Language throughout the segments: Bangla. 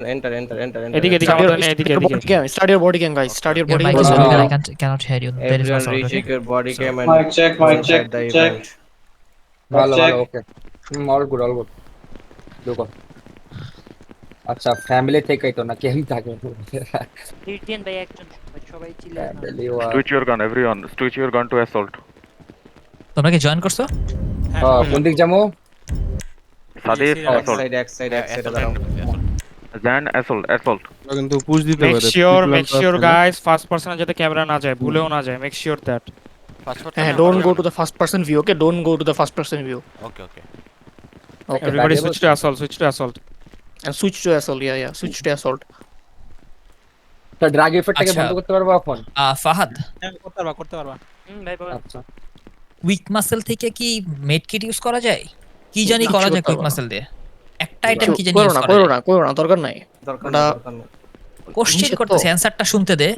Enter, enter, enter, enter, এদিকে enter. এদিকে আমাদের এদিকে Start your body cam, guys. Start your Your body mic cam. is Uh, muted. Cannot hear you. There is no Everyone sound. recheck Okay. your body So- cam and mic check, go mic check, inside the check. event. ভালো check. ভালো ওকে অল গুড ঢুকো আচ্ছা ফ্যামিলি থেকেই তো না কেউ থাকে রিটিয়ান ভাই একজন সবাই চিল্লায় না family Switch your gun, everyone. Switch your gun to assault. তোমরা কি জয়েন করছো? কোন দিক যাবো Sadif, assault. X side, দাঁড়াও। Zan, assault. কিন্তু পুশ দিতে মেক পারে শিওর গাইস ফার্স্ট পারসনে যাতে ক্যামেরা না যায় ভুলেও না যায় make sure that Don't go to the first person view, okay? Don't go to the first person view. Okay. Everybody switch to assault And switch to assault, yeah. Switch to assault. তো ড্রাগ এফেক্টটাকে আচ্ছা। বন্ধ করতে পারবো এখন ফাহাদ, করতে পারবা ভাই বলো আচ্ছা উইক মাসেল থেকে কি মেড কিট ইউজ করা যায়? কি জানি করা যায় কুইক মাসেল দিয়ে? একটা আইটেম কি জানি ইউজ করা যায়? করো না, দরকার নাই। দরকার ওটা- নেই, দরকার নেই। কোশ্চেন নিষেধ তো। করতেছে অ্যানসারটা শুনতে দে।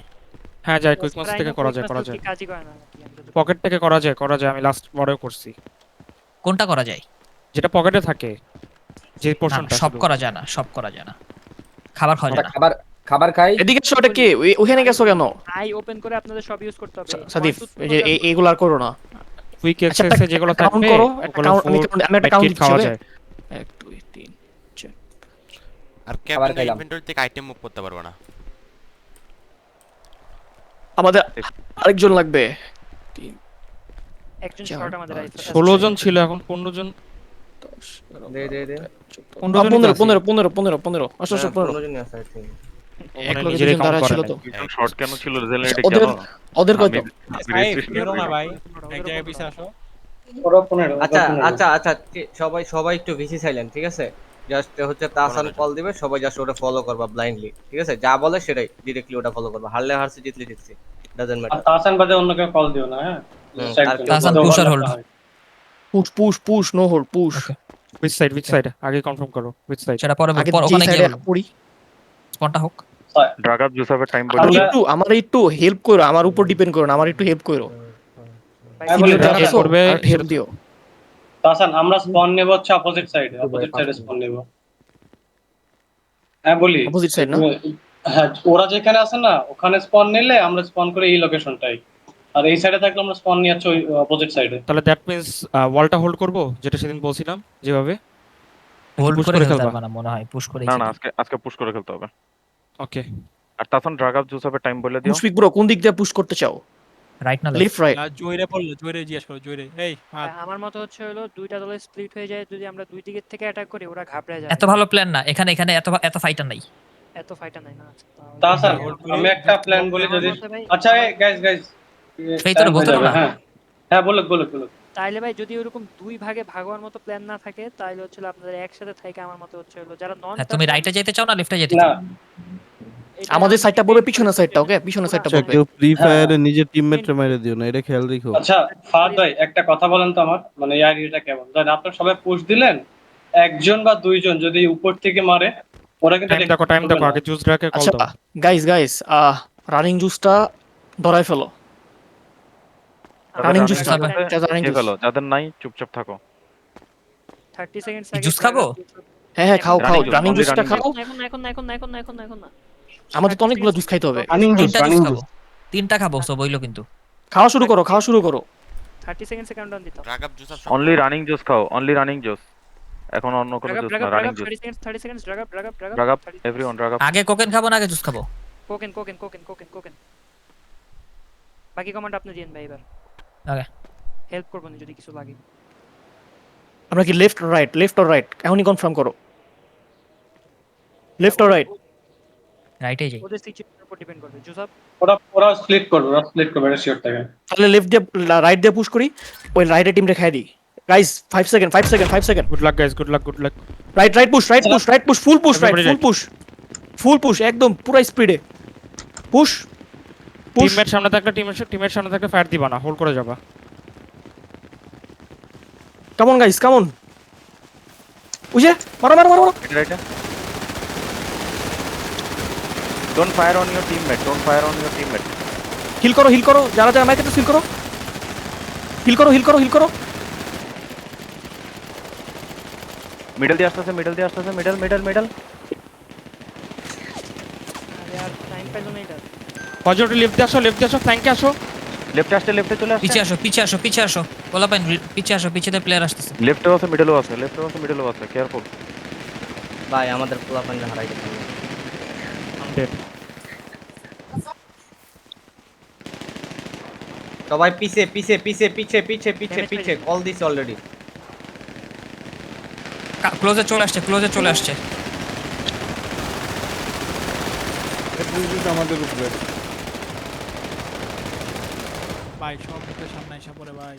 হ্যাঁ যায় কুইক মাস থেকে করা যায় কাজই করে না নাকি? আমি তো- পকেট থেকে করা যায় আমি লাস্ট বড়ও করছি কোনটা করা যায়? যেটা পকেটে থাকে যে না, পোরশনটা সব করা যায় না, সব করা যায় না। খাবার খাওয়া যায় না। খাবার খাই এদিকে এসো, ওটা কি? ওখানে গেছো কেন? আই ওপেন করে আপনাদের সব ইউজ করতে হবে সাদিফ, এই যে এইগুলো আর করো না। কুইক আচ্ছা, এক্সেসে যেগুলো কাউন্ট থাকবে করো, ওগুলো আমি একটা কাউন্ট দিচ্ছি খাওয়া হবে? যায় 1 2 3 আর খাবার ক্যাপ্টেন খাইলাম। ইনভেন্টরি থেকে আইটেম মুভ করতে পারবো না। আমাদের আরেকজন লাগবে। একজন শর্ট আমাদের 16 জন ছিল এখন 15 জন দে। 15 15 জন 15 15 15 আসো আসো 15 15 জনই আছে, I think। এক লোক নিজেরাই দুজন দাঁড়া count ছিল করে তো। দুজন শর্ট কেন ছিল রেজাল্ট ওদের জানো? ওদের কত? ওরা 15 আচ্ছা, সবাই একটু বেশি সাইলেন্ট, ঠিক আছে? জাস্ট হচ্ছে তাহসান কল দিবে, সবাই জাস্ট ওটা ফলো করবা ব্লাইন্ডলি, ঠিক আছে? যা বলে সেটাই ডিরেক্টলি ওটা ফলো করবা। হারলে হারছে, জিতলে জিতছে, ডাজন্ট আর ম্যাটার। তাহসান বাদে অন্য কেউ কল দিও না, হ্যাঁ? আর কেউ তাহসান বলো। push or hold? Push no hold push. Which side আগে কনফার্ম করো উইচ সাইড সেটা পরে আগে ওখানে যে গিয়ে সাইডে বলো। পড়ি। কোনটা হোক? ড্রাগ আপ জুসাফের টাইম বলে আমরা- একটু আমার একটু হেল্প করো, আমার উপর ডিপেন্ড করো না, আমার একটু হেল্প করো। হ্যাঁ, বলি, এটা তাহসান, করবে হেল্প দিও। তাহসান, আমরা স্পন নেব হচ্ছে অপোজিট সাইডে স্পন নেব। হ্যাঁ বলি, অপোজিট সাইড না? হ্যাঁ, ওরা যেখানে আছে না ওখানে স্পন নিলে আমরা স্পন করে এই লোকেশনটাই, আর এই সাইডে থাকলে আমরা স্পন নিয়ে যাচ্ছি ওই অপোজিট সাইডে। তাহলে দ্যাট মিন্স ওয়ালটা হোল্ড করব যেটা সেদিন বলছিলাম যেভাবে হোল্ড push করে করে খেলতে খেলবা? পারবা না মনে হয়, পুশ করে। না আজকে পুশ করে খেলতে হবে। ওকে আর তাহলে ড্রাগ আপ জুসাফের টাইম বলে দিও। পুশ পিক ব্রো, কোন দিক দিয়ে পুশ করতে চাও? রাইট না লেফট রাইট? আমার মত হচ্ছে হলো দুইটা দলে স্প্লিট হয়ে যায়, যদি আমরা দুই দিকের থেকে অ্যাটাক করি ওরা ঘাবড়ে যায়। এত ভালো প্ল্যান না, এখানে এত ফাইটার নাই। এত ফাইটার নাই না। তাহসান, আমি একটা প্ল্যান বলি যদি। আচ্ছা গাইস এই তোরা বলতে পারো না? হ্যাঁ হ্যাঁ বলো। তাইলে ভাই যদি ওরকম দুই ভাগে ভাগবার মতো প্ল্যান না থাকে তাহলে হচ্ছে আপনাদের একসাথে থাকে আমার মতে হচ্ছে হলো যারা নন। হ্যাঁ, তুমি রাইটে যেতে চাও না লেফটে যেতে না চাও? আমাদের সাইডটা পড়বে, পিছনের সাইডটা, ওকে? পিছনের সাইডটা আচ্ছা পড়বে। কেউ ফ্রি ফায়ারে নিজের টিমমেটরে মেরে দিও না, এটা খেয়াল রেখো। আচ্ছা ফাহাদ ভাই, একটা কথা বলেন তো আমার, মানে এই আইডিয়াটা কেমন? ধরেন আপনারা সবাই পুশ দিলেন, একজন বা দুইজন যদি উপর থেকে মারে ওরা কিন্তু টাইম দেখো আগে জুস ড্রাকে কল আচ্ছা দাও গাইস রানিং জুসটা ধরাই ফেলো। Running juice running juice. ফেলো, যাদের নাই চুপচাপ থাকো। 30 সেকেন্ডস কি জুস খাবো? হ্যাঁ খাও Running juice, রানিং only জুসটা running খাও। এখন না। আমাদের তো অনেকগুলো জুস খাইতে হবে। তিনটা জুস খাবো, তিনটা খাবো, সব বইলো কিন্তু। খাওয়া শুরু করো। 30 সেকেন্ডসে কাউন্টডাউন দিতে। Drug up juicer only running juice খাও, অনলি রানিং জুস। এখন অন্য কোনো জুস না, running juice. 30 seconds drug drug up everyone, drug up. আগে কোকেন খাবো না আগে জুস খাবো? কোকেন। বাকি কমান্ড আপনি দিন ভাই এবার। ওকে। হেল্প করবেন যদি কিছু লাগে। আমরা কি লেফট অর রাইট এখনই কনফার্ম করো। Left or right? রাইটে যাই। ওদের সিচুয়েশনের উপর ডিপেন্ড করবে। জুসাব ওরা স্প্লিট করবে এটা শিওর থাকে। তাহলে লেফট দিয়ে রাইট দিয়ে পুশ করি, ওই রাইটের টিম রেখে দিই। Guys 5 second. Good luck guys, good luck right push full push একদম পুরো স্পিডে পুশ। টিমের সামনে থাকলে ফায়ার দিবা না, হোল্ড করে যাবা। Come on guys come on. উজে মারো। এটা right. Don't fire on your teammate, heal করো যারা মাইকে তো হিল করো। মিডল দিয়ে আসতেছে, মিডল। আর টাইম পাইলো না এটা। পজিটিভ লিফট দিয়ে আসো ফ্ল্যাঙ্কে আসো। লেফটে আসতে লেফটে চলে আসছে। পিছে আসো গোলাপাইন পিছে আসো, পিছেতে প্লেয়ার আসতেছে। লেফটেও আছে মিডলেও আছে, মিডলেও আছে, কেয়ারফুল। ভাই আমাদের পোলাপানটা হারাই গেছে। সবাই পিছে পিছে পিছে পিছে পিছে পিছে পিছে কল দিছে অলরেডি। ক্লোজে চলে আসছে। আমাদের উপরে ভাই সব মুখের সামনে এসে পড়ে ভাই।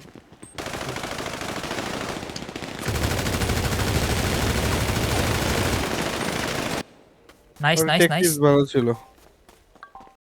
নাইস ভালো ছিল।